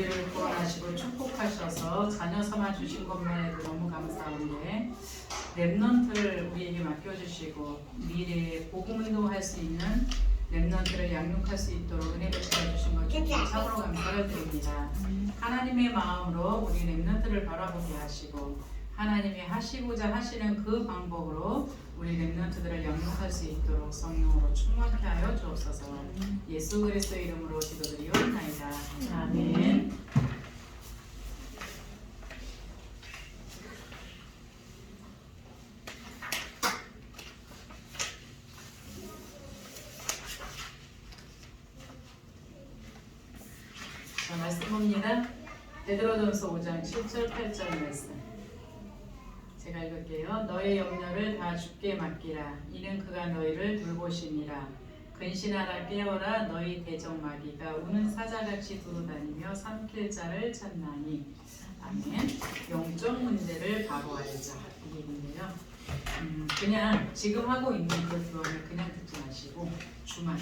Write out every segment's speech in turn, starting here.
우리를 구원하시고 축복하셔서 자녀 삼아 주신 것만 해도 너무 감사한데 렘넌트를 우리에게 맡겨주시고 미래에 복음 운동할 수 있는 렘넌트를 양육할 수 있도록 은혜 베풀어 주신 것 주님 참으로 감사를 드립니다. 하나님의 마음으로 우리 렘넌트를 바라보게 하시고 하나님이 하시고자 하시는 그 방법으로 우리 렘넌트들을 양육할 수 있도록 성령으로 충만케 하여 주옵소서. 예수 그리스도의 이름으로 기도드리옵나이다. 아멘. 자, 말씀 봅니다. 베드로전서 5장 7절 8절 말씀. 제가 읽을게요. 너의 염려를 다 주께 맡기라. 이는 그가 너희를 돌보시니라. 근신하라 깨어라. 너희 대적마귀가 우는 사자같이 두루다니며 삼킬 자를 찾나니. 아멘. 영적 문제를 바로 알자. 이 얘기인데요. 그냥 지금 하고 있는 그 교훈을 그냥 듣지 마시고 주마다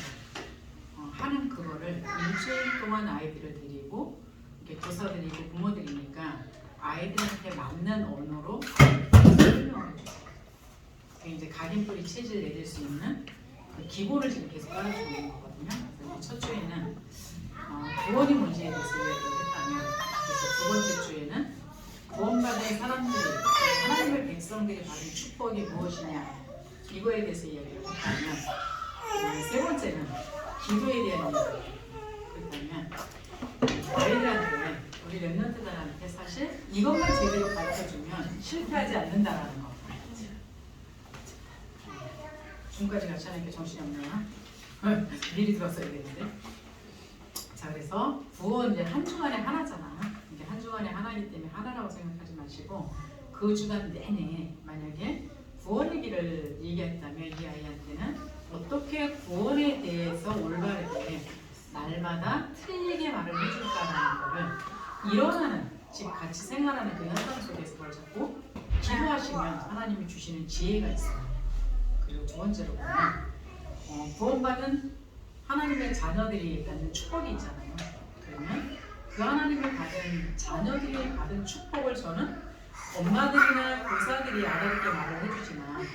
하는 그거를 일주일 동안 아이들을 드리고 이렇게 교사들이고 부모들이니까 아이들한테 맞는 언어로 설명을 해주세요. 이제 각인뿌리 체질 내릴 수 있는 그 기본을 지금 계속 깔아주고 있는 거거든요. 그래서 첫 주에는 구원이 뭔지에 대해서 이야기를 했다면, 그래서 두 번째 주에는 구원받은 사람들이 하나님의 백성들이 받은 축복이 무엇이냐 이거에 대해서 이야기를 했다면, 세 번째는 기도에 대한 이야기를 했다면 아이들한테 우리 렘넌트들한테 사실 이것만 제대로 가르쳐주면 실패하지 않는다라는 거. 중까지 같이 하니까 정신이 없나? 미리 들었어야 되는데. 자, 그래서 구원 이제 한 주간에 하나잖아. 이게 한 주간에 하나이기 때문에 하나라고 생각하지 마시고 그 주간 내내 만약에 구원 얘기를 얘기했다면 이 아이한테는 어떻게 구원에 대해서 올바르게 날마다 틀리게 말을 해줄까라는 거를 일어나는 집 같이 생활하는 그 현상 속에서 그걸 자꾸 기도하시면 하나님이 주시는 지혜가 있어요. 그리고 두 번째로 보면 구원받은 하나님의 자녀들이 받는 축복이 있잖아요. 그러면 그 하나님을 받은 자녀들이 받은 축복을 저는 엄마들이나 교사들이 알아듣게 말을 해주지만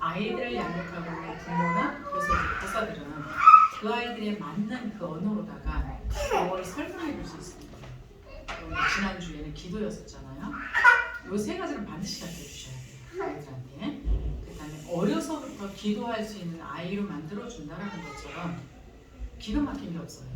아이들을 양육하고 있는 부모나 교사들은 그 아이들에 맞는 그 언어로다가 그걸 설명해 줄 수 있습니다. 지난주에는 기도였었잖아요. 이 세 가지는 반드시 가르쳐 주셔야 돼요. 아이들한테. 그 다음에 어려서부터 기도할 수 있는 아이로 만들어 준다는 것처럼 기가 막힌 게 없어요.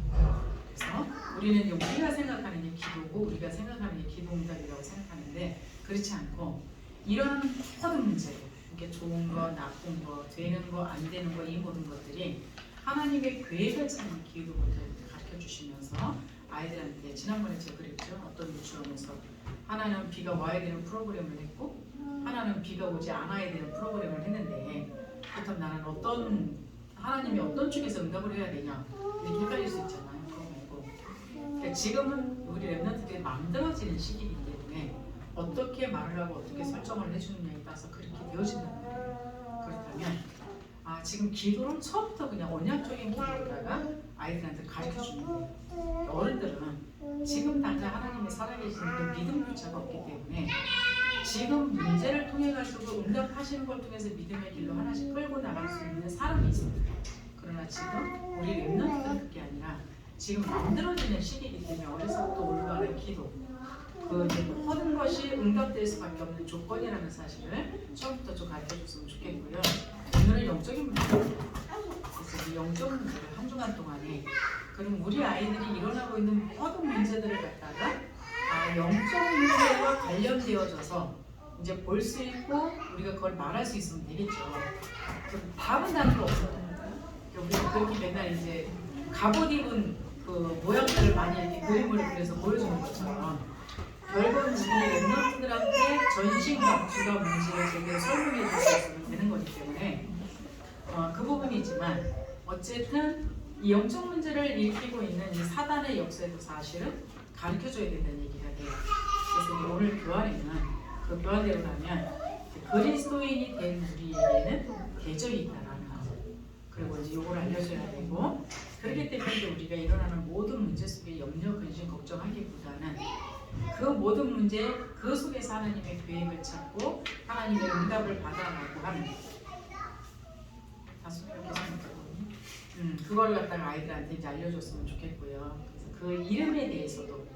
그래서 우리는 우리가 생각하는 게 기도고 우리가 생각하는 게 기도응답이라고 생각하는데 그렇지 않고 이런 모든 문제로 이게 좋은 거, 나쁜 거, 되는 거, 안 되는 거 이 모든 것들이 하나님의 계획을 찾는 기도를 가르쳐 주시면서 아이들한테 지난번에 제가 그랬죠. 어떤 유치원에서 하나는 비가 와야 되는 프로그램을 했고 하나는 비가 오지 않아야 되는 프로그램을 했는데 그렇다면 나는 하나님이 어떤 쪽에서 응답을 해야 되냐 이렇게 헷갈릴 수 있잖아요. 그거 말고 그러니까 지금은 우리 렘넌트들이 만들어지는 시기이기 때문에 어떻게 말을 하고 어떻게 설정을 해주느냐에 따라서 그렇게 되어진다는 거예요. 그렇다면 지금 기도를 처음부터 그냥 언약적인 기도로다가 아이들한테 가르쳐주는 거예요. 어른들은 지금 당장 하나님의 살아계시는 그 믿음조차가 없기 때문에 지금 문제를 통해 가지고 응답하시는 걸 통해서 믿음의 길로 하나씩 끌고 나갈 수 있는 사람이 있습니다. 그러나 지금 우리 렘넌트들은 그게 아니라 지금 만들어지는 시기이기 때문에 어려서부터 올바른 기도 그 모든 것이 응답될 수밖에 없는 조건이라는 사실을 처음부터 좀 가르쳐줬으면 좋겠고요. 오늘은 영적인 문제입니다. 그래서 이 영적 문제를 한 주간 동안에 그럼 우리 아이들이 일어나고 있는 모든 문제들을 갖다가 영적 문제와 관련되어져서 이제 볼 수 있고 우리가 그걸 말할 수 있으면 되겠죠. 답은 다른 거 없어요. 우리가 그렇게 맨날 이제 갑옷 입은 그 모양들을 많이 이렇게 그림을 그려서 보여주는 것처럼 결국은 우리 렘넌트들한테 전신 각주가 뭔지를 제대로 설명해 줄 수 있으면 되는 거기 때문에 그 부분이지만 어쨌든 이 영적 문제를 일으키고 있는 이 사단의 역사에도 사실은 가르쳐줘야 된다는 얘기가 돼요. 그래서 오늘 교환에는 그 교환대로 가면 그리스도인이 된 우리에게는 대적이 있다라는 거. 그리고 이제 이걸 알려줘야 되고 그렇기 때문에 우리가 일어나는 모든 문제 속에 염려, 근심, 걱정 걱정하기보다는 그 모든 문제 그 속에서 하나님의 계획을 찾고 하나님의 응답을 받아가고 하는 그걸 갖다가 아이들한테 이제 알려줬으면 좋겠고요. 그래서 그 이름에 대해서도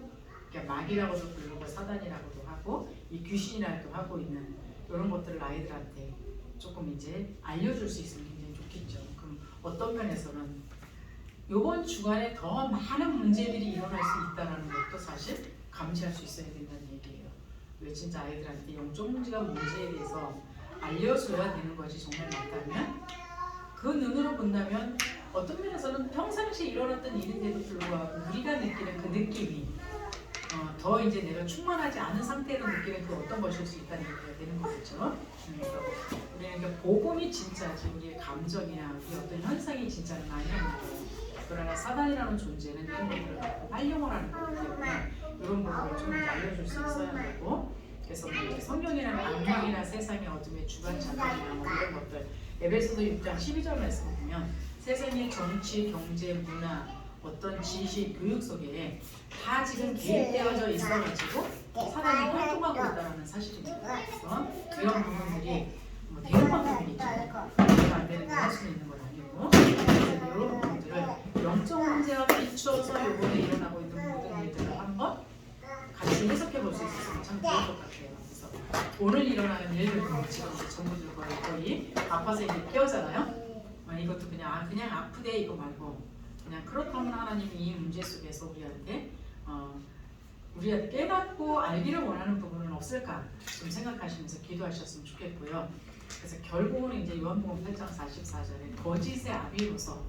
그러니까 마귀라고도 부르고 사단이라고도 하고 이 귀신이라고도 하고 있는 이런 것들을 아이들한테 조금 이제 알려줄 수 있으면 굉장히 좋겠죠. 그럼 어떤 면에서는 이번 주간에 더 많은 문제들이 일어날 수 있다는 것도 사실 감지할 수 있어야 된다는 얘기예요. 왜 진짜 아이들한테 영적 문제가 문제에 대해서 알려줘야 되는 것이 정말 맞다면 그 눈으로 본다면 어떤 면에서는 평상시에 일어났던 일인데도 불구하고 우리가 느끼는 그 느낌이 더 이제 내가 충만하지 않은 상태로 느끼는 그 어떤 것일 수 있다는 얘기가 되는 거겠죠. 그래서 우리는 그러니까 복음이 진짜지 우리의 감정이나 우리 어떤 현상이 진짜는 아니라는 거예요. 그러나 사단이라는 존재는 이런 것들을 갖고 활용을 하는 거기 때문에 이런 부분을 좀 알려줄 수 있어야 하고 그래서 성경이나 악령이나 세상의 어둠의 주관 자산이나 뭐 이런 것들 에베소서 6장 12절 말씀을 보면 세상의 정치, 경제, 문화, 어떤 지식, 교육 속에 다 지금 개입되어져 있어가지고 사단이 활동하고 있다는 사실입니다. 그래서 이런 부분들이 뭐 대응만큼이겠죠. 이해가 안 되는 게 할 수 있는 건 아니고 그래서 이런 부분들을 영적 문제와 비추어서 이번에 일어나고 있는 모든 일들을 한번 같이 해석해 볼 수 있어서 참 좋을 것 같아요. 그래서 오늘 일어나는 일들도 지금 전부들 거의 아파서 이제 깨어잖아요. 이것도 그냥 아프대 이거 말고 그냥 그렇다면 하나님이 이 문제 속에서 우리한테 깨닫고 알기를 원하는 부분은 없을까 좀 생각하시면서 기도하셨으면 좋겠고요. 그래서 결국은 이제 요한복음 8장 44절에 거짓의 아비로서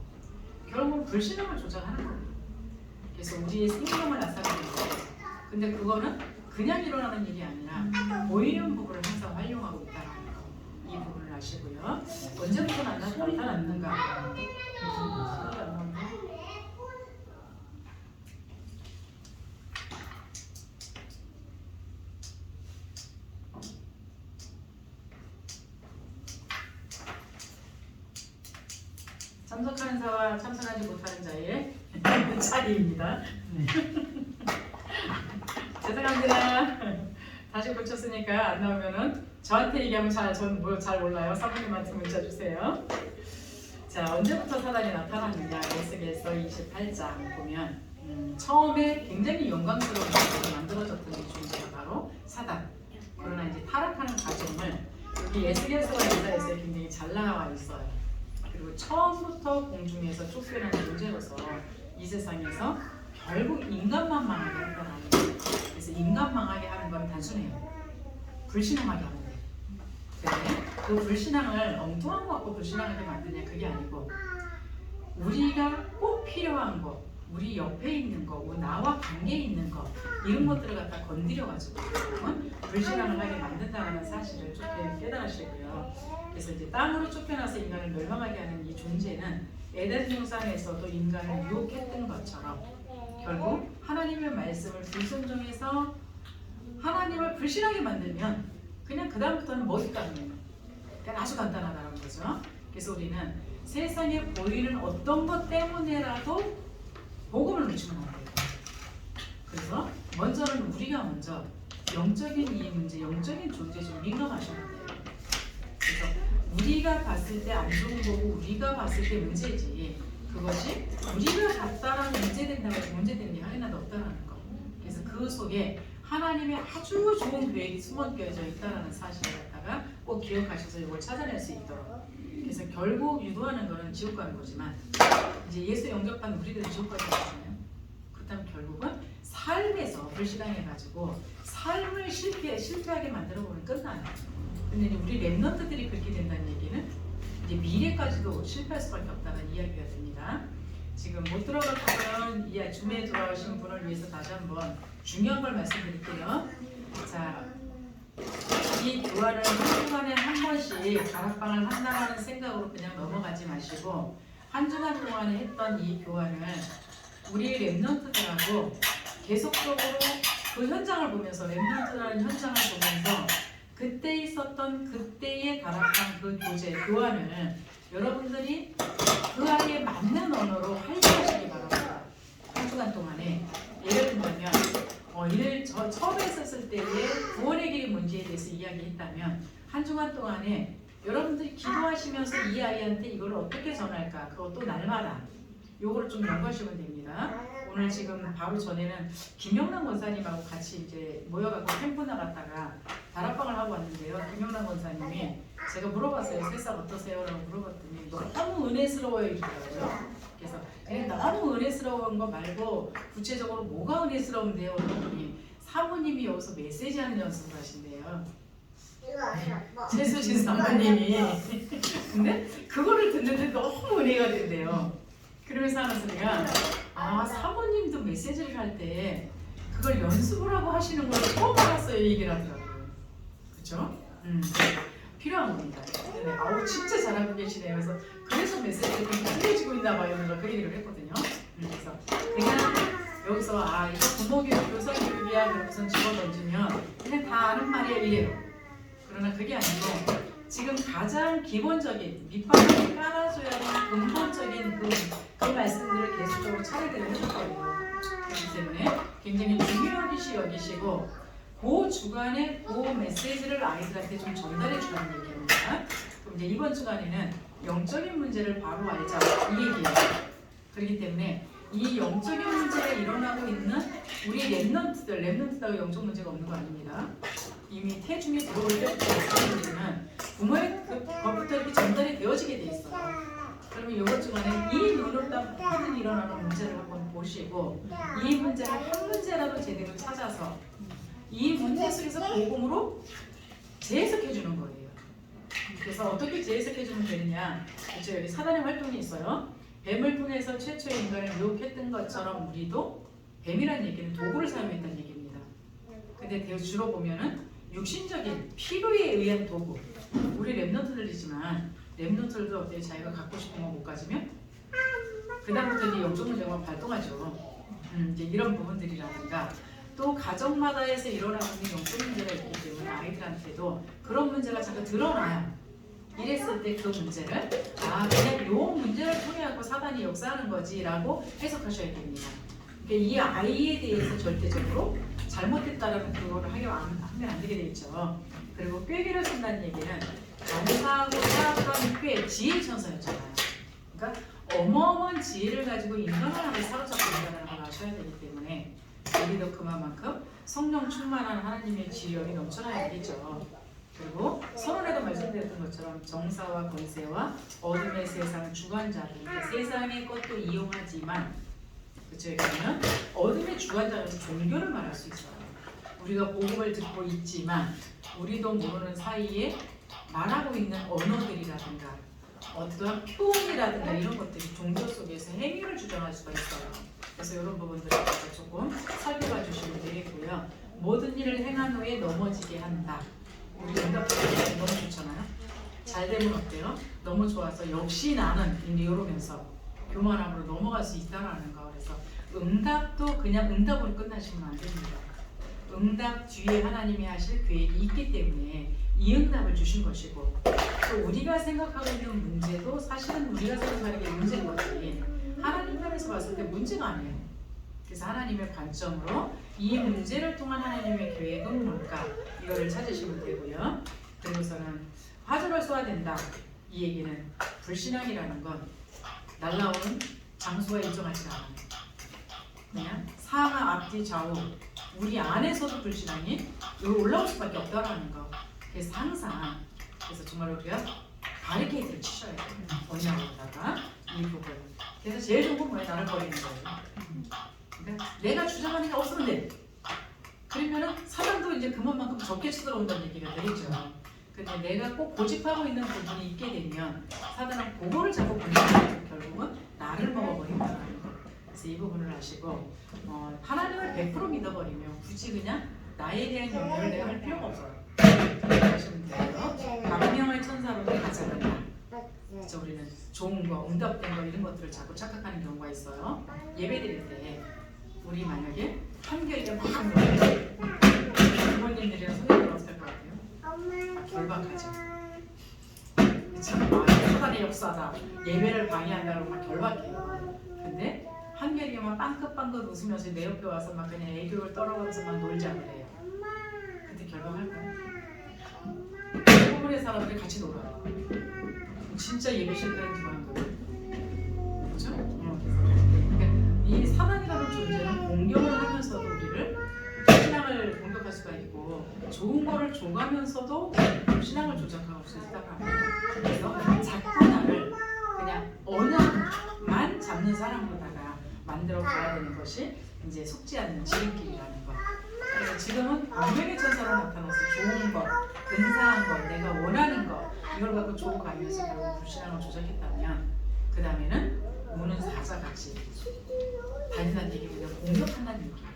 결국은 불신앙을 조장하는 겁니다. 그래서 우리의 생명을 나타내는 거예요. 근데 그거는 그냥 일어나는 일이 아니라 보이는 부분을 항상 활용하고 있다는 거. 이 부분을 아시고요. 언제부터 나타났는가? 참석하는 자와 참석하지 못하는 자의 차이입니다. 네. 죄송합니다. 다시 고쳤으니까 안 나오면은 저한테 얘기하면 전 잘 몰라요. 사모님한테 문자 주세요. 자, 언제부터 사단이 나타났느냐? 에스겔서 28장 보면 처음에 굉장히 영광스러운 존재로 만들어졌던 이 존재가 바로 사단. 그러나 이제 타락하는 과정을 여기 에스겔서가 기사에서 굉장히 잘 나와 있어요. 그리고 처음부터 공중에서 쫓겨난 존재로서 이 세상에서 결국 인간만 망하게 한다는 거예요. 그래서 인간 망하게 하는 건 단순해요. 불신앙하게 하는 거예요. 근데 그 불신앙을 엉뚱한 거 갖고 불신앙하게 만드냐 그게 아니고 우리가 꼭 필요한 거, 우리 옆에 있는 거, 나와 관계 있는 거 이런 것들을 갖다 건드려가지고 불신앙을 하게 만든다는 사실을 좀 깨달으시고요. 그래서 이제 땅으로 쫓겨나서 인간을 멸망하게 하는 이 존재는 에덴 동산에서도 인간을 유혹했던 것처럼 결국 하나님의 말씀을 불순종해서 하나님을 불신하게 만들면 그냥 그 다음부터는 머리 깎는 거예요. 그러니까 아주 간단하다는 거죠. 그래서 우리는 세상에 보이는 어떤 것 때문에라도 복음을 놓치면 안 돼요. 그래서 먼저는 우리가 먼저 영적인 이 문제, 영적인 존재에 좀 민감하셔야 돼요. 그래서 우리가 봤을 때 안 좋은 거고 우리가 봤을 때 문제지 그것이 우리가 봤다라는 문제된다고 해서 문제되는 게 하나도 없다는 거. 그래서 그 속에 하나님의 아주 좋은 계획이 숨어껴져 있다는 사실을 갖다가 꼭 기억하셔서 이걸 찾아낼 수 있도록. 그래서 결국 유도하는 거는 지옥 가는 거지만 이제 예수 영접한 우리들은 지옥 가는 거잖아요. 그렇다면 결국은 삶에서 불신앙해가지고 삶을 실패하게 만들어보면 끝나요. 근데 우리 랩런트들이 그렇게 된다는 얘기는 이제 미래까지도 실패할 수밖에 없다는 이야기가 됩니다. 지금 못 들어갔던 이 줌에 들어오신 분을 위해서 다시 한번 중요한 걸 말씀드릴게요. 자, 이 교환을 한 주간에 한 번씩 다락방을 한다는 생각으로 그냥 넘어가지 마시고 한 주간 동안에 했던 이 교환을 우리 랩런트들하고 계속적으로 그 현장을 보면서 랩런트라는 현장을 보면서 그때 있었던 그때의 다락방 그 교재 교환을 여러분들이 그 아이에 맞는 언어로 활용하시기 바랍니다. 한 주간 동안에 예를 들면 처음에 했었을 때의 구원의 길이 뭔지에 대해서 이야기했다면 한 주간 동안에 여러분들이 기도하시면서 이 아이한테 이걸 어떻게 전할까 그것도 날마다 요거를 좀 연구하시면 됩니다. 오늘 지금 바로 전에는 김영란 권사님하고 같이 이제 모여갖고 캠프 나갔다가 다락방을 하고 왔는데요. 김영란 권사님이 제가 물어봤어요. 새싹 어떠세요? 라고 물어봤더니 너무 은혜스러워요 이러더라고요. 그래서 그냥 너무 은혜스러운 거 말고 구체적으로 뭐가 은혜스러운데요? 그러더니 사모님이 여기서 메시지하는 연습을 하신대요. 최수진 사모님이. 근데 그거를 듣는데 너무 은혜가 된대요. 그러면서 하는 소리가 사모님도 메시지를 할 때 그걸 연습을 하고 하시는 걸 처음 알았어요. 얘기를 하더라고요. 그렇죠? 필요한 겁니다. 근데 진짜 잘하고 계시네요. 그래서 메시지가 좀 틀려지고 있나 봐요. 이러면서 그 얘기를 했거든요. 그래서 그냥 여기서 이거 부모교육, 교사교육이야 그러고선 집어던지면 그냥 다 아는 말이야 이래요. 그러나 그게 아니고 지금 가장 기본적인 밑바닥에 깔아줘야 하는 근본적인 그 말씀들을 계속적으로 차례대로 해줄 거예요. 그렇기 때문에 굉장히 중요하게 여기시고 그 주간에 그 메시지를 아이들한테 좀 전달해 주라는 얘기입니다. 그럼 이제 이번 주간에는 영적인 문제를 바로 알자 이 얘기예요. 그렇기 때문에 이 영적인 문제가 일어나고 있는 우리 랩넌트다고 영적 문제가 없는 거 아닙니다. 이미 태중에 들어올 때부터 문제는 부모의 것부터 이렇게 전달이 되어지게 돼 있어요. 그러면 이번 주간에 이 눈으로 딱 일어나는 문제를 한번 보시고 이 문제를 한 문제라도 제대로 찾아서 이 문제 속에서 복음으로 재해석해 주는 거예요. 그래서 어떻게 재해석해 주면 되느냐? 그렇죠? 여기 사단의 활동이 있어요. 뱀을 통해서 최초의 인간을 유혹했던 것처럼 우리도 뱀이라는 얘기는 도구를 사용했다는 얘기입니다. 근데 주로 보면은 육신적인 필요에 의한 도구. 우리 랩넌트들이지만 랩넌트들도 어때요? 자기가 갖고 싶은 거 못 가지면 그다음부터 이제 영적 문제가 발동하죠. 이제 이런 부분들이라든가 또 가정마다에서 일어나고 있는 영적 문제가 있기 때문에 아이들한테도 그런 문제가 자꾸 드러나요. 이랬을 때 그 문제를 그냥 요 문제를 통해 갖고 사단이 역사하는 거지라고 해석하셔야 됩니다. 그러니까 이 아이에 대해서 절대적으로 잘못했다라는 그거를 하면 안 되게 돼 있죠. 그리고 꾀기를 쓴다는 얘기는 감사하고 사악한 꾀, 지혜의 천사였잖아요. 그러니까 어마어마한 지혜를 가지고 인간을 하나님 사로잡고 있다는 걸 아셔야 되기 때문에 우리도 그만큼 성령 충만한 하나님의 지혜력이 넘쳐나야 되겠죠. 그리고 서론에도 말씀드렸던 것처럼 정사와 권세와 어둠의 세상 주관자들, 그러니까 세상의 것도 이용하지만 그렇죠? 그러면 어둠의 주관자는 종교를 말할 수 있어요. 우리가 복음을 듣고 있지만 우리도 모르는 사이에 말하고 있는 언어들이라든가 어떠한 표현이라든가 이런 것들이 종교 속에서 행위를 주장할 수가 있어요. 그래서 이런 부분들을 조금 살펴봐 주시면 되겠고요. 모든 일을 행한 후에 넘어지게 한다. 우리 응답하는 너무 좋잖아요. 잘 되면 어때요? 너무 좋아서 역시 나는 이러면서 교만함으로 넘어갈 수 있다는 거. 그래서 응답도 그냥 응답으로 끝나시면 안 됩니다. 응답 뒤에 하나님이 하실 계획이 있기 때문에 이 응답을 주신 것이고 또 우리가 생각하고 있는 문제도 사실은 우리가 생각하는 게 문제인 거지 하나님 편에서 봤을 때 문제가 아니에요. 그래서 하나님의 관점으로 이 문제를 통한 하나님의 계획은 뭘까? 이거를 찾으시면 되고요. 그리고서는 화두를 쏘아댄다. 이 얘기는 불신앙이라는 건 날라오는 장소가 일정하지 않아요. 그냥 상하, 앞뒤, 좌우 우리 안에서도 불신앙이 여기 올라올 수밖에 없다라는 거. 그래서 항상 그래서 정말 우리가 바리케이트를 치셔야 돼요. 언약으로다가 이 부분. 그래서 제일 좋은 건 뭐예요? 나를 버리는 거예요. 그러니까 내가 주장하는 게 없으면 돼. 그러면은 사람도 이제 그만큼 적게 쳐들어온다는 얘기가 되겠죠. 근데 내가 꼭 고집하고 있는 부분이 있게 되면 사단은 그거를 자꾸 공격하고 결국은 나를 먹어버린다는 거. 그래서 이 부분을 아시고 하나님을 100% 믿어버리면 굳이 그냥 나에 대한 염려를 내가 할 필요가 없어요. 하시면 돼요. 강명할 천사로도 가지 않는다. 그래서 우리는 좋은 거, 응답된 거 이런 것들을 자꾸 착각하는 경우가 있어요. 예배 드릴 때 우리 만약에 한결이가 막 부모님들이랑 선생님이 어떻게 할 것 같아요? 결박하죠. 사단의 역사다. 예배를 방해한다고 막 결박해요. 근데 한결이 막 빵긋빵긋 웃으면서 내 옆에 와서 막 그냥 애교를 떨어가면서 막 놀자 그래요. 그때 결방할 거야. 호불의 사람들이 같이 놀아요. 진짜 예배실 때는 누가 안 놀아? 그렇죠? 그러니까 이 사단이라는 존재는 공격을 하면서도 우리를 신앙을 공격할 수가 있고 좋은 거를 줘가면서도 신앙을 조작할 수 있다고 합니다. 그래서 자꾸 나를 그냥 언약만 잡는 사람보다가 만들어 가야 되는 것이 이제 속지 않는 지름길이라는 것. 그래서 지금은 운명의 천사로 나타나서 좋은 것, 근사한 것, 내가 원하는 것 이걸 갖고 줘가면서 결국 불신앙을 조작했다면 그 다음에는 무는 사자같이 다닌다는 얘기 그냥 공격한다는 얘기예요.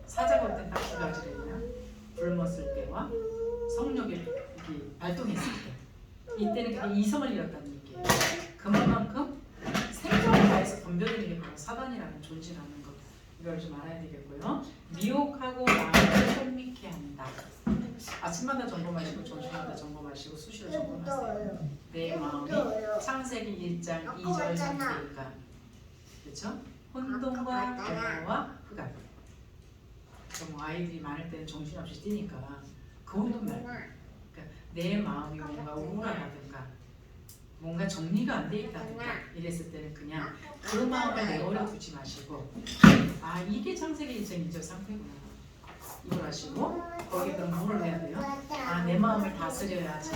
사자가 올 때 딱 두 가지거든요. 굶었을 때와 성욕이 발동했을 때 이때는 그게 이성을 잃었다는 얘기예요. 그만큼 생명을 다해서 덤벼드는 게 바로 사단이라는 존재라는 것 이걸 좀 알아야 되겠고요. 미혹하고 마음을 혼미케 한다. 아침마다 점검하시고 점심마다 점검하시고 수시로 점검하세요. 내 마음이 창세기 1장 2절 상태인가. 그렇죠? 혼돈과 변화와 흑암. 뭐 아이들이 많을 때는 정신없이 뛰니까 그 혼돈 말고 그러니까 내 마음이 뭔가 우울하다든가 뭔가 정리가 안 돼 있다든가 이랬을 때는 그냥 그 마음을 내버려 두지 마시고 아 이게 창세기 1장 2절 상태구나 이걸 하시고 거기에 그럼 뭐를 해야 돼요? 아 내 마음을 다스려야지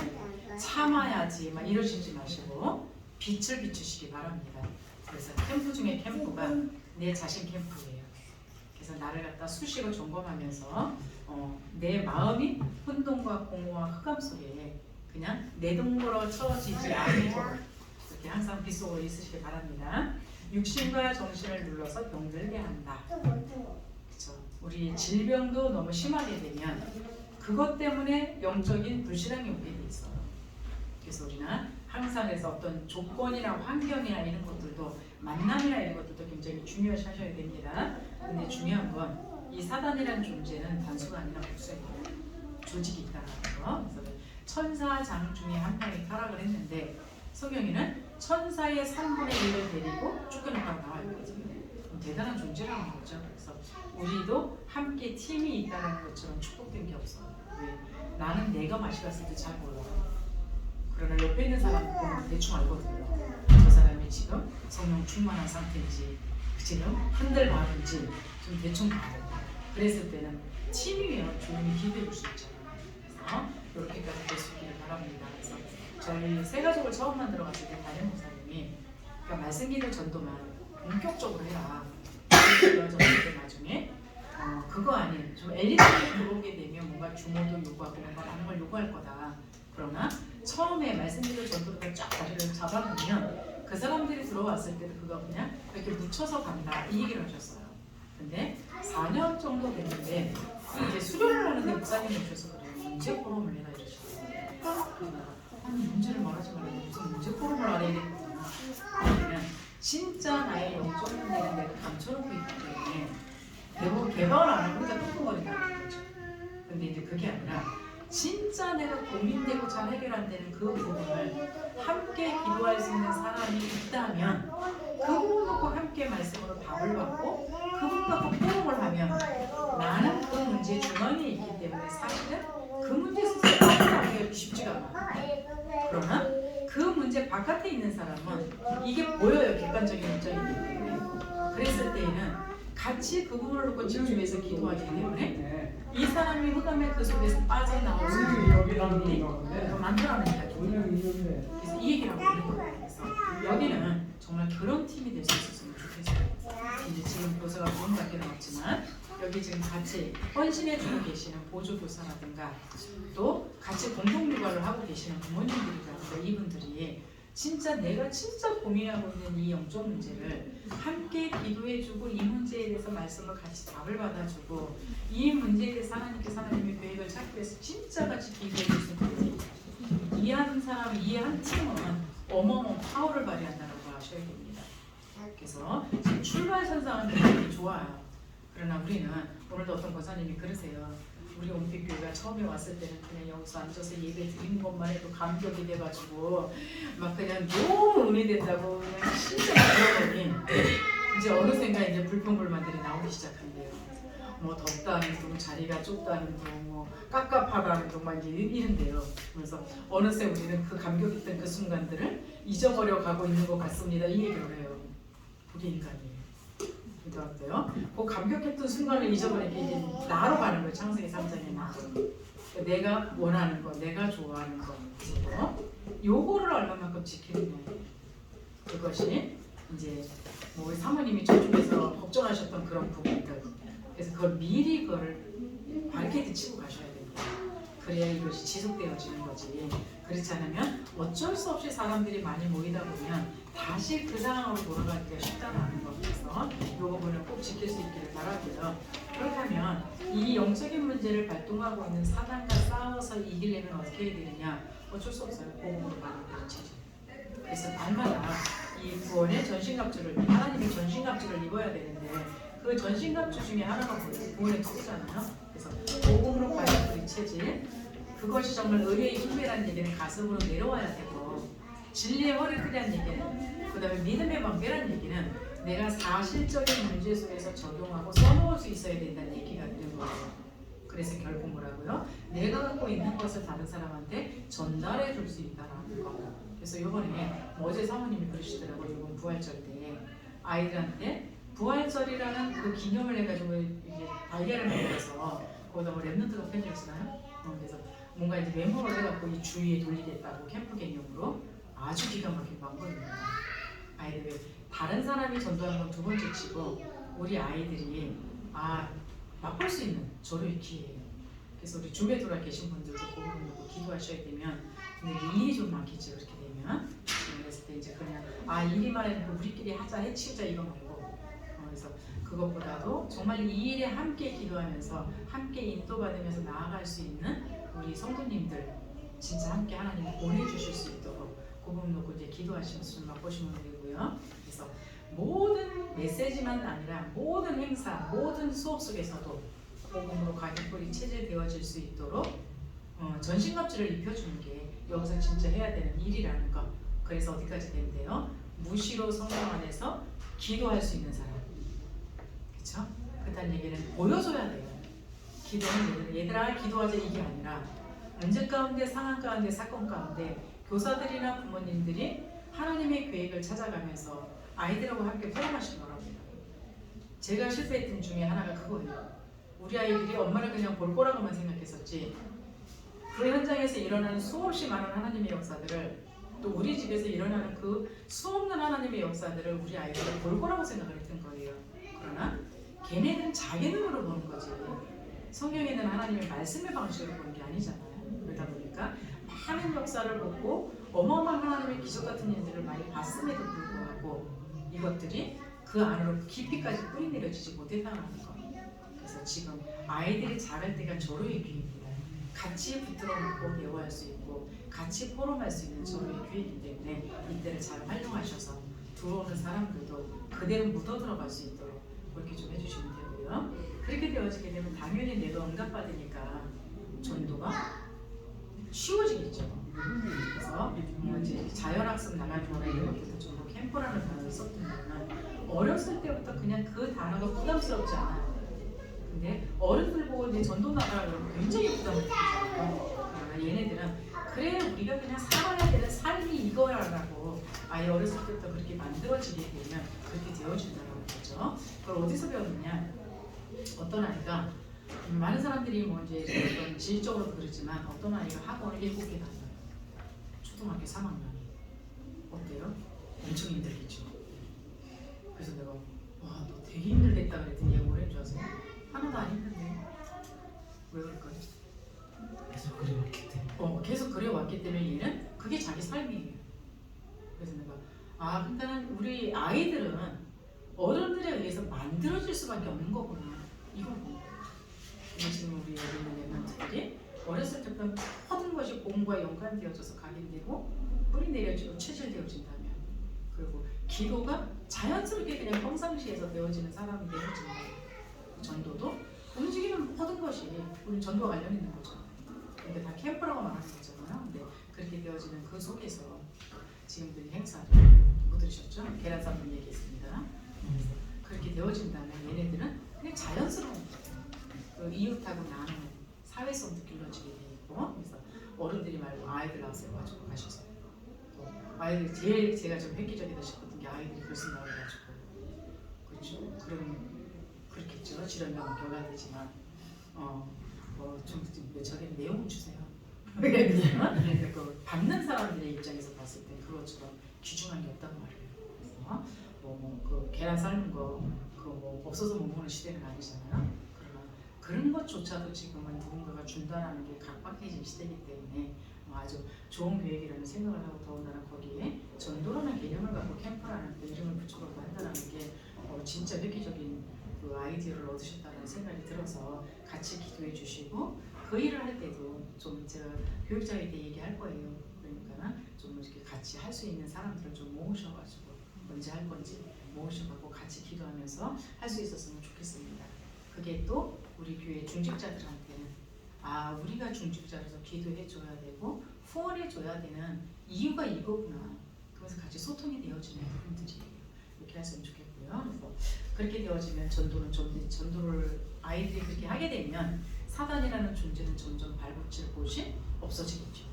참아야지 막 이러시지 마시고 빛을 비추시기 바랍니다. 그래서 캠프 중에 캠프가 내 자신 캠프예요. 그래서 나를 갖다 수시로 점검하면서 내 마음이 혼돈과 공허와 흑암 속에 그냥 내동거로 처지지 않도록 이렇게 항상 빛 속으로 있으시기 바랍니다. 육신과 정신을 눌러서 병들게 한다. 그렇죠. 우리 질병도 너무 심하게 되면 그것 때문에 영적인 불신앙이 오게 돼 있어요. 그래서 우리는 항상 그래서 어떤 조건이나 환경이나 이런 것들도 만남이나 이런 것들도 굉장히 중요시 하셔야 됩니다. 근데 중요한 건 이 사단이라는 존재는 단수가 아니라 복수예요. 조직이 있다는 거. 그래서 천사장 중에 한 명이 타락을 했는데 성경에는 천사의 3분의 1을 데리고 쫓겨나가고 나와 있거든요. 대단한 존재라는 거죠. 그래서 우리도 함께 팀이 있다는 것처럼 축복된 게 없어요. 왜? 나는 내가 마시갔을 때 잘 몰라요. 그러나 옆에 있는 사람 보면 대충 알거든요. 저 사람이 지금 성령 충만한 상태인지 지금 흔들마는지 좀 대충 봐요. 그랬을 때는 팀이면 조용히 기도해 줄 수 있잖아요. 그래서 이렇게까지 될 수 있기를 바랍니다. 그래서 저희 새 가족을 처음 만들어 갔을 때 담임 목사님이 그러니까 말씀기도 전도만 본격적으로 해라. 그래서 나중에 그거 아닌 좀 엘리트에 들어오게 되면 뭔가 규모도 요구하고 뭔가 많은 걸 요구할 거다. 그러나 처음에 말씀기도 전도를 쫙 다리를 잡아놓으면 그 사람들이 들어왔을 때도 그거 그냥 이렇게 묻혀서 간다 이 얘기를 하셨어요. 근데 4년 정도 됐는데 이제 수련을 하는데 목사님이 오셔서 그래요. 문제 포럼을 해라 이러시더라고요. 아니 문제를 말하지 말고 무슨 문제 포럼을 안 해야 되겠구나. 그러면 진짜 나의 영적 문제는 내가 감춰놓고 있기 때문에 대부분 개방을 안 하고 그냥 뚱뚱거린다는 거죠. 근데 이제 그게 아니라 진짜 내가 고민되고 잘 해결 안 되는 그 부분을 함께 기도할 수 있는 사람이 있다면 그분 놓고 함께 말씀으로 답을 받고 그분 놓고 포럼을 하면 나는 그 문제의 중앙에 있기 때문에 사실은 그 문제에서 해결하기가 쉽지가 않아요. 그러나 그 문제 바깥에 있는 사람은 이게 보여요. 객관적인 입장이기 때문에. 그랬을 때에는 같이 그 부분을 놓고 집중해서 기도하기 때문에 이 사람이 흑암의 그 속에서 빠져나올 수 있는 일이 만들어내니까 그래서 이 얘기를 하고 있는 거예요. 그래서 여기는 정말 그런 팀이 될 수 있었으면 좋겠어요. 이제 지금 교사가 두 분밖에 남았지만 여기 지금 같이 헌신해주고 계시는 보조교사라든가 또 같이 공동육아를 하고 계시는 부모님들이라든가 이분들이 진짜 내가 진짜 고민하고 있는 이 영적 문제를 함께 기도해주고 이 문제에 대해서 말씀을 같이 답을 받아주고 이 문제에 대해서 하나님의 계획을 찾기 위해서 진짜 같이 기도해줄 수 있는 이해하는 사람, 이해한 팀은 어마어마한 파워를 발휘한다고 하셔야 됩니다. 그래서 지금 출발선상은 굉장히 좋아요. 그러나 우리는 오늘도 어떤 권사님이 그러세요. 우리 온빛교회가 처음에 왔을 때는 그냥 여기서 앉아서 예배 드리는 것만 해도 감격이 돼가지고 막 그냥 너무 은혜된다고 그냥 진짜 그러더니 이제 어느샌가 이제 불평불만들이 나오기 시작한대요. 뭐 덥다는 둥, 자리가 좁다는 둥, 뭐 깝깝하다는 둥, 막 이제 이런데요. 그래서 어느새 우리는 그 감격 있던 그 순간들을 잊어버려 가고 있는 것 같습니다. 이 얘기를 해요. 우리 인간이. 그러니까 어때요? 그 감격했던 순간을 잊어버리게 이제 나로 가는 거예요. 창세기 3장에 나. 내가 원하는 거, 내가 좋아하는 거, 요거를 얼마만큼 지키느냐. 그것이 이제 뭐 우리 사모님이 저쪽에서 걱정하셨던 그런 부분들. 그래서 그걸 미리 그걸 바리케이트 치고 가셔야 됩니다. 그래야 이것이 지속되어지는 거지. 그렇지 않으면 어쩔 수 없이 사람들이 많이 모이다 보면 다시 그 상황으로 돌아가기가 쉽다는 거. 그래서 이 부분을 꼭 지킬 수 있기를 바라고요. 그렇다면 이 영적인 문제를 발동하고 있는 사단과 싸워서 이기려면 어떻게 해야 되느냐? 어쩔 수 없어요. 복음으로 만든 체질. 그래서 날마다 이 구원의 전신갑주를 하나님의 전신갑주를 입어야 되는데 그 전신갑주 중에 하나가 뭐예요? 구원의 투구잖아요. 그래서 복음으로 가진 우리 체질 그것이 정말 의뢰의 힘이라는 얘기는 가슴으로 내려와야 되고 진리의 허리띠라는 얘기는 그 다음에 믿음의 관계라는 얘기는 내가 사실적인 문제 속에서 적용하고 써먹을 수 있어야 된다는 얘기가 되는 거예요. 그래서 결국 뭐라고요? 내가 갖고 있는 것을 다른 사람한테 전달해 줄 수 있다라는 거. 그래서 이번에 어제 사모님이 그러시더라고요. 이번 부활절 때 아이들한테 부활절이라는 그 기념을 해가지고 이제 달걀을 만들어서 거기다 뭐 랩런트가 편지했어요. 그래서 뭔가 이제 메모를 해갖고 이 주위에 돌리겠다고 캠프 개념으로 아주 기가 막힌 방법입니다. 아이들이 다른 사람이 전도하는 건 두 번째 치고 우리 아이들이 맛볼 수 있는 저로의 기회예요. 그래서 우리 주배 돌아 계신 분들도 그 부분 놓고 기도하셔야 되면 근데 일이 좀 많겠죠. 그렇게 되면 그랬을 때 이제 그냥 일이만 해도 우리끼리 하자 해치우자 이거 말고 그래서 그것보다도 정말 이 일에 함께 기도하면서 함께 인도받으면서 나아갈 수 있는 우리 성도님들 진짜 함께 하나님이 보내주실 수 있도록 그 부분 놓고 이제 기도하시면서 좀 맛보시면 되고요. 그래서 모든 메시지만 아니라 모든 행사, 모든 수업 속에서도 복음으로 가격불이 체질되어질 수 있도록 전신갑주를 입혀주는 게 여기서 진짜 해야 되는 일이라는 거. 그래서 어디까지 된대요? 무시로 성령 안에서 기도할 수 있는 사람. 그렇죠? 그렇다는 얘기는 보여줘야 돼요. 기도는 얘들아 기도하자 이게 아니라 문제 가운데 상황 가운데 사건 가운데 교사들이나 부모님들이 하나님의 계획을 찾아가면서 아이들하고 함께 포럼하신 거랍니다. 제가 실패했던 중에 하나가 그거예요. 우리 아이들이 엄마를 그냥 볼 거라고만 생각했었지 그 현장에서 일어나는 수없이 많은 하나님의 역사들을 또 우리 집에서 일어나는 그 수없는 하나님의 역사들을 우리 아이들은 볼 거라고 생각을 했던 거예요. 그러나 걔네는 자기 눈으로 보는 거지 성경에는 하나님의 말씀의 방식으로 보는 게 아니잖아요. 그러다 보니까 많은 역사를 보고 어마어마한 하나님의 기적 같은 일들을 많이 봤음에도 불구하고 이것들이 그 안으로 깊이까지 뿌리내려지지 못했다는 거. 그래서 지금 아이들이 자랄 때가 절호의 기회입니다. 같이 붙들어 놓고 배워할 수 있고 같이 포럼할 수 있는 절호의 기회이기 때문에 이때를 잘 활용하셔서 들어오는 사람들도 그대로 묻어 들어갈 수 있도록 그렇게 좀 해주시면 되고요. 그렇게 되어지게 되면 당연히 내가 응답받으니까 전도가 쉬워지겠죠. 그래서 이제 자연학습 나가는 거나 이런 것들도 전도 캠프라는 단어를 썼던 거는 어렸을 때부터 그냥 그 단어가 부담스럽지 않아요. 근데 어른들 보고 이제 전도 나가라 그러면 굉장히 부담을 느끼잖아요. 그러나 얘네들은 그래 우리가 그냥 살아야 되는 삶이 이거야라고 아예 어렸을 때부터 그렇게 만들어지게 되면 그렇게 되어진다는 거죠. 그걸 어디서 배웠느냐? 어떤 아이가 많은 사람들이 뭐 이제 어떤 질적으로도 그렇지만 어떤 아이가 학원을 7개 다녀요. 초등학교 3학년이 어때요? 엄청 힘들겠죠. 그래서 내가 와 너 되게 힘들겠다 그랬더니 얘가 뭐라는 줄 아세요? 하나도 안 힘든데 왜 그럴까요? 계속 그래왔기 때문에 계속 그래왔기 때문에 얘는 그게 자기 삶이에요. 그래서 내가 그러니까 우리 아이들은 어른들에 의해서 만들어질 수밖에 없는 거구나 이거고. 근데 지금 우리 여기 있는 랩런트들이 어렸을 때부터 모든 것이 공과 연관되어져서 각인되고 뿌리내려지고 체질되어진다면 그리고 기도가 자연스럽게 그냥 평상시에서 되어지는 사람이 되어진다. 전도도 움직이는 모든 것이 우리 전도와 관련 있는 거죠. 그러니까 다 캠프라고 말하는 거잖아요. 근데 그렇게 되어지는 그 속에서 지금들 행사를 못 들으셨죠? 계란쌈 얘기했습니다. 그렇게 되어진다면 얘네들은 그냥 자연스러운 거예요. 그 이웃하고 나누는 사회성도 길러지게 돼 있고, 그래서 어른들이 말고 아이들 나서가지고 가셔서 또 아이들 제일 제가 좀 획기적이다 싶었던 게 아이들이 글쓴 나와가지고 그렇죠. 그럼 그렇겠죠. 질환과 결과되지만 좀 저기 내용을 주세요. 왜냐면 그 받는 사람들의 입장에서 봤을 때 그것처럼 귀중한 게 없단 말이에요. 그래서 그 계란 삶은 거 그거 없어서 못 먹는 시대는 아니잖아요. 그러나 그런 것조차도 지금은 누군가가 준다라는 게 각박해진 시대이기 때문에 아주 좋은 계획이라는 생각을 하고 더군다나 거기에 전도라는 개념을 갖고 캠프라는 그 이름을 붙여갖고 한다는 게 진짜 획기적인 그 아이디어를 얻으셨다는 생각이 들어서 같이 기도해 주시고 그 일을 할 때도 좀 제가 교육자일 때 얘기할 거예요. 그러니까 좀 이렇게 같이 할 수 있는 사람들을 좀 모으셔가지고 언제 할 건지 모으셔갖고 같이 기도하면서 할 수 있었으면 좋겠습니다. 그게 또 우리 교회 중직자들한테는 우리가 중직자로서 기도해 줘야 되고 후원해 줘야 되는 이유가 이거구나. 그래서 같이 소통이 되어지는 부분들이에요. 이렇게 했으면 좋겠고요. 그래서 그렇게 되어지면 전도를 아이들이 그렇게 하게 되면 사단이라는 존재는 점점 발붙일 곳이 없어지겠죠.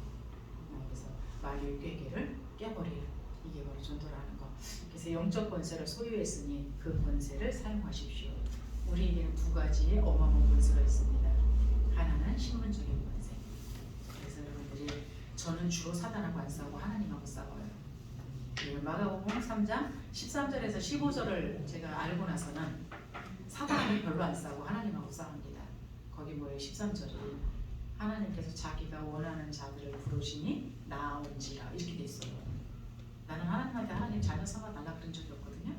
그래서 마귀의 꾀계를 깨버리는 이게 바로 전도라는 거. 그래서 영적 권세를 소유했으니 그 권세를 사용하십시오. 우리에게는 두 가지의 어마어마한 권세가 있습니다. 하나는 신분적인 권세. 그래서 여러분들이 저는 주로 사단하고 안 싸우고 하나님하고 싸워요. 마가복음 3장 13절에서 15절을 제가 알고 나서는 사단하고 별로 안 싸우고 하나님하고 싸웁니다. 거기 뭐예요? 13절이 하나님께서 자기가 원하는 자들을 부르시니 나온지라 이렇게 돼 있어요. 나는 하나님한테 하나님 자녀 삼아 달라 그런 적이 없거든요.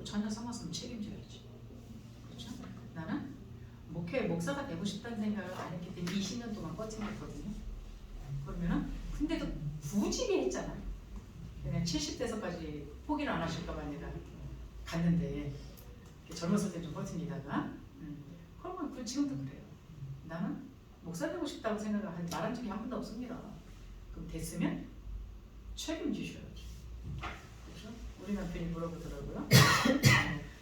자녀 삼았으면 책임져야지. 그렇죠? 나는 목사가 되고 싶다는 생각을 안 했기 때문에 20년 동안 뻗쳐냈거든요. 그러면은 근데도 굳이 했잖아. 그냥 70대서까지 포기를 안 하실까봐 내가 갔는데 젊었을 때 좀 버티다가 그러면 지금도 그래요. 나는 목사 되고 싶다고 생각을 말한 적이 한 번도 없습니다. 그럼 됐으면 책임지셔야죠. 그렇죠? 우리 남편이 물어보더라고요.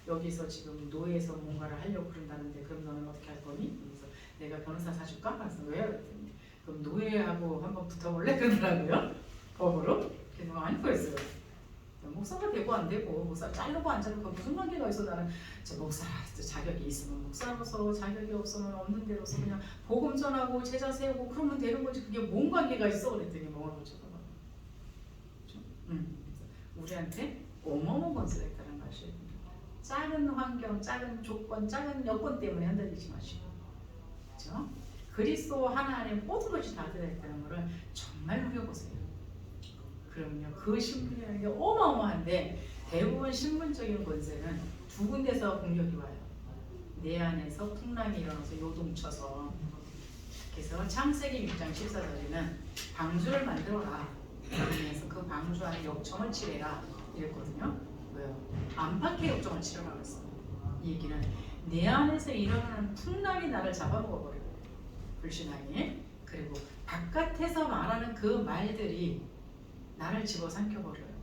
여기서 지금 노예에서 뭔가를 하려고 그런다는데 그럼 너는 어떻게 할 거니? 그래서 내가 변호사 사줄까? 그래서 왜요? 그랬더니 그럼 노예하고 한번 붙어볼래? 그러더라고요. 법으로. 그래서 아닐 거였어요. 목사가 되고 안 되고 목사 자르고 안 자르고 무슨 관계가 있어. 나는 저 목사 자격이 있으면 목사로서 자격이 없으면 없는 대로서 그냥 복음 전하고 제자 세우고 그러면 되는 거지. 그게 뭔 관계가 있어? 그랬더니 뭐라고 쳐다봐. 우리한테 어마어마한 권세가 있다는 것이 작은 환경, 작은 조건, 작은 여건 때문에 흔들리지 마시고, 그렇죠? 그리스도 하나 안에 모든 것이 다 들어있다는 것을 정말 누려보세요. 그럼요. 그 신분이라는 게 어마어마한데 대부분 신분적인 권세는 두 군데서 공격이 와요. 내 안에서 풍랑이 일어나서 요동쳐서. 그래서 창세기 6장 14절에는 방주를 만들어라. 그래서 그 방주 안에 역청을 치래라 이랬거든요. 왜요? 안팎의 역청을 치러라 그랬어요. 이 얘기는 내 안에서 일어나는 풍랑이 나를 잡아먹어버려요. 불신앙이. 그리고 바깥에서 말하는 그 말들이 나를 집어삼켜버려요.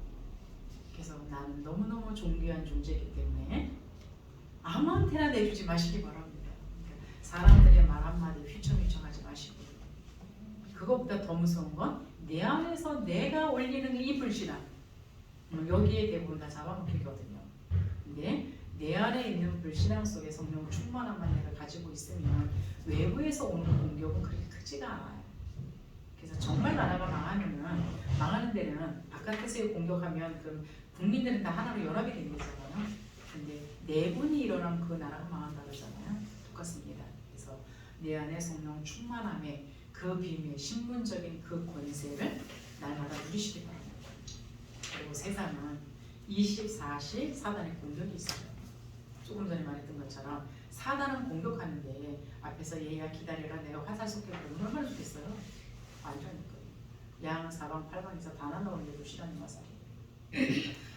그래서 나는 너무너무 존귀한 존재이기 때문에 아무한테나 내주지 마시기 바랍니다. 그러니까 사람들의 말 한마디 휘청휘청하지 마시고, 그것보다 더 무서운 건 내 안에서 내가 올리는 이 불신앙, 여기에 대부분 다 잡아먹히거든요. 근데 내 안에 있는 불신앙 속에 성령 충만함만 내가 가지고 있으면 외부에서 오는 공격은 그렇게 크지가 않아요. 그래서 정말 나라가 망하는 데는 바깥에서 공격하면 그럼 국민들은 다 하나로 연합이 되는 거잖아요. 근데 내분이 일어나면 그 나라가 망한다 그러잖아요. 똑같습니다. 그래서 내 안에 성령 충만함에 그 비밀, 신분적인 그 권세를 날마다 누리시기 바랍니다. 그리고 세상은 24시 사단의 공격이 있어요. 조금 전에 말했던 것처럼 사단은 공격하는데 앞에서 얘야 기다려라 내가 화살 쏘겠다고 얼마나 좋겠어요. 아니라니까요. 양 사방 팔방에서 다 날라오는데도 시간이 와서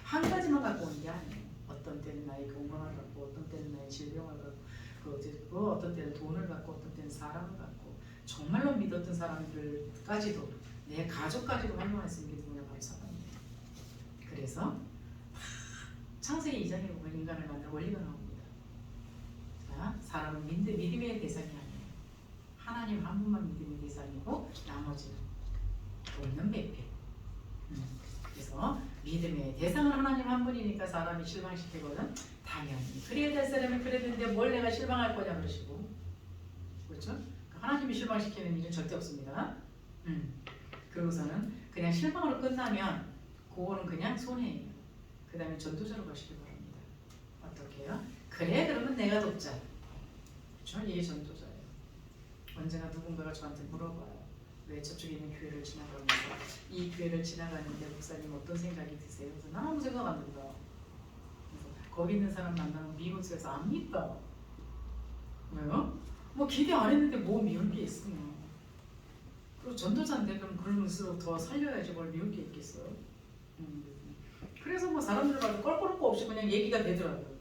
한 가지만 갖고 온 게 아니에요. 어떤 때는 나의 건강을 갖고, 어떤 때는 나의 질병을 갖고, 어떤 때는 돈을 갖고, 어떤 때는 사람을 갖고, 정말로 믿었던 사람들까지도 내 가족까지도 활용할 수 있는 게 누구냐? 바로 사단입니다. 그래서 창세기 2장에 보면 인간을 만든 원리가 나옵니다. 자, 사람은 믿음의 대상이 아니에요. 하나님 한 분만 믿음의 대상이고 나머지는 없는 배필. 그래서 믿음의 대상은 하나님 한 분이니까 사람이 실망시키거든. 당연히 그래야 될 사람이 그래야 되는데 뭘 내가 실망할 거냐 그러시고, 그렇죠? 하나님이 실망시키는 일은 절대 없습니다. 그러고서는 그냥 실망으로 끝나면 그거는 그냥 손해예요. 그 다음에 전도자로 가시기 바랍니다. 어떻게 해요? 그래 그러면 내가 돕자. 그렇죠? 이게 전도자예요. 언제나 누군가가 저한테 물어봐요. 왜 저쪽에 있는 교회를 지나가면서 이 교회를 지나가는데 목사님 어떤 생각이 드세요? 그래서 난 아무 생각 안 든다. 그래서 거기 있는 사람 만나면 미국에서 안 믿다. 왜요? 뭐 기대 안 했는데 뭐 미울 게 있으면. 그리고 전도자인데 그럼 그러면서 더 살려야지 뭘 미울 게 있겠어요? 그래서 뭐 사람들 봐도 껄끄럽 거 없이 그냥 얘기가 되더라고요.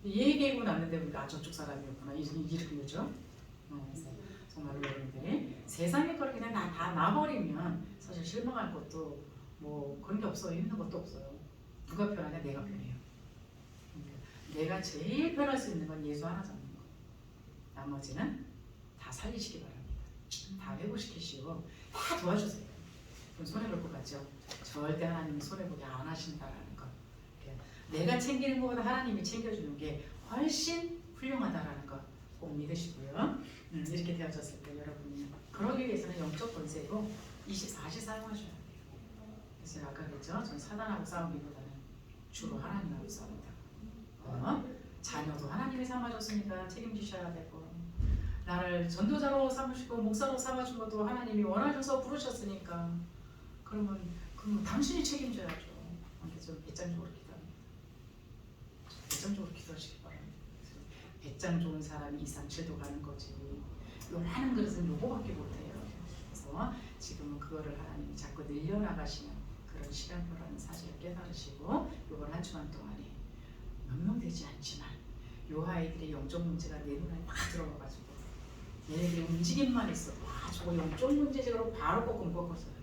얘기하고 났는데 아 저쪽 사람이었구나 이렇게 되죠. 그래서 정말로 여러분들이 세상의 걸 그냥 다 놔버리면 사실 실망할 것도 뭐 그런 게 없어요. 힘든 것도 없어요. 누가 편하냐? 내가 편해요. 내가 제일 편할 수 있는 건 예수 하나 잡는 거. 나머지는 다 살리시기 바랍니다. 다 회복시키시고 다 도와주세요. 그럼 손해볼 것 같죠? 절대 하나님은 손해보게 안 하신다라는 거. 내가 챙기는 것보다 하나님이 챙겨주는 게 훨씬 훌륭하다라는 거 꼭 믿으시고요. 이렇게 되어졌을 때 여러분이 그러기 위해서는 영적 권세로 24시 사용하셔야 돼요. 그래서 제가 아까 그랬죠? 전 사단하고 싸우기보다는 주로 하나님하고 싸운다. 자녀도 하나님이 삼아줬으니까 책임지셔야 되고, 나를 전도자로 삼으시고 목사로 삼아준 것도 하나님이 원하셔서 부르셨으니까 그럼 당신이 책임져야죠. 좀 배짱적으로 기도합니다. 배짱적으로 기도하시기 바랍니다. 배짱 좋은 사람이 2, 3, 7도 가는 거지. 요만한 그릇은 요거밖에 못해요. 그래서 지금은 그거를 하나님이 자꾸 늘려나가시는 그런 시간표라는 사실을 깨달으시고 요번 한 주간 동안에 명명되지 않지만 요 아이들의 영적 문제가 내 눈에 막 들어와가지고 얘네들이 움직임만 있어. 와 저거 영적 문제적으로 바로 꺾어져요.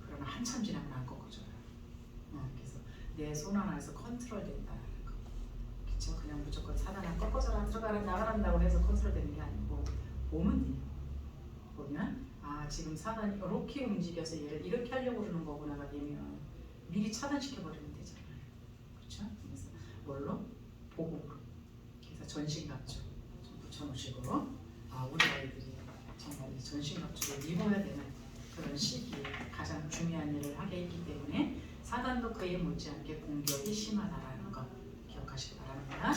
그러나 한참 지나면 안 꺾어져요. 그래서 내 손 하나에서 컨트롤 된다는 거. 그렇죠? 그냥 무조건 사단아 꺾어져라 들어가라 나가란다고 해서 컨트롤 되는 게 아니고 보면 돼요. 보면 아 지금 사단이 이렇게 움직여서 얘를 이렇게 하려고 그러는 거구나가 되면 미리 차단시켜 버리면 되잖아요. 그렇죠? 그래서 뭘로? 복음으로. 그래서 전신갑주 좀 붙여놓으시고 우리 아이들이 정말 이 전신갑주를 입어야 되는 그런 시기에 가장 중요한 일을 하게 했기 때문에 사단도 그에 못지않게 공격이 심하다라는 거 기억하시기 바랍니다.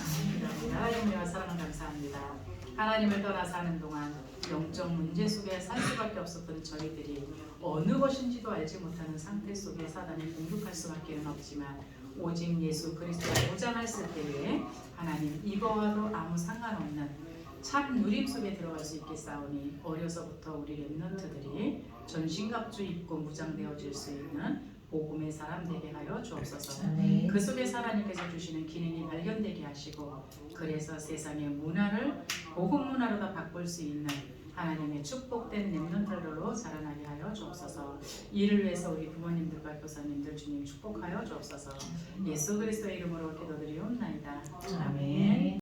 하나님의 사랑을 감사합니다. 하나님을 떠나 사는 동안 영적 문제 속에 살 수밖에 없었던 저희들이 어느 것인지도 알지 못하는 상태 속에 사단이 공격할 수밖에 없지만 오직 예수 그리스도를 무장했을 때에 하나님 이거와도 아무 상관없는 참 누림 속에 들어갈 수 있겠사오니 어려서부터 우리 렘넌트들이 전신갑주 입고 무장되어질 수 있는 복음의 사람 되게 하여 주옵소서. 그 속에서 하나님께서 주시는 기능이 발견되게 하시고 그래서 세상의 문화를 복음 문화로 다 바꿀 수 있는 하나님의 축복된 렘넌트들로 자라나게 하여 주옵소서. 이를 위해서 우리 부모님들과 교사님들 주님 축복하여 주옵소서. 예수 그리스도의 이름으로 기도드리옵나이다. 아멘.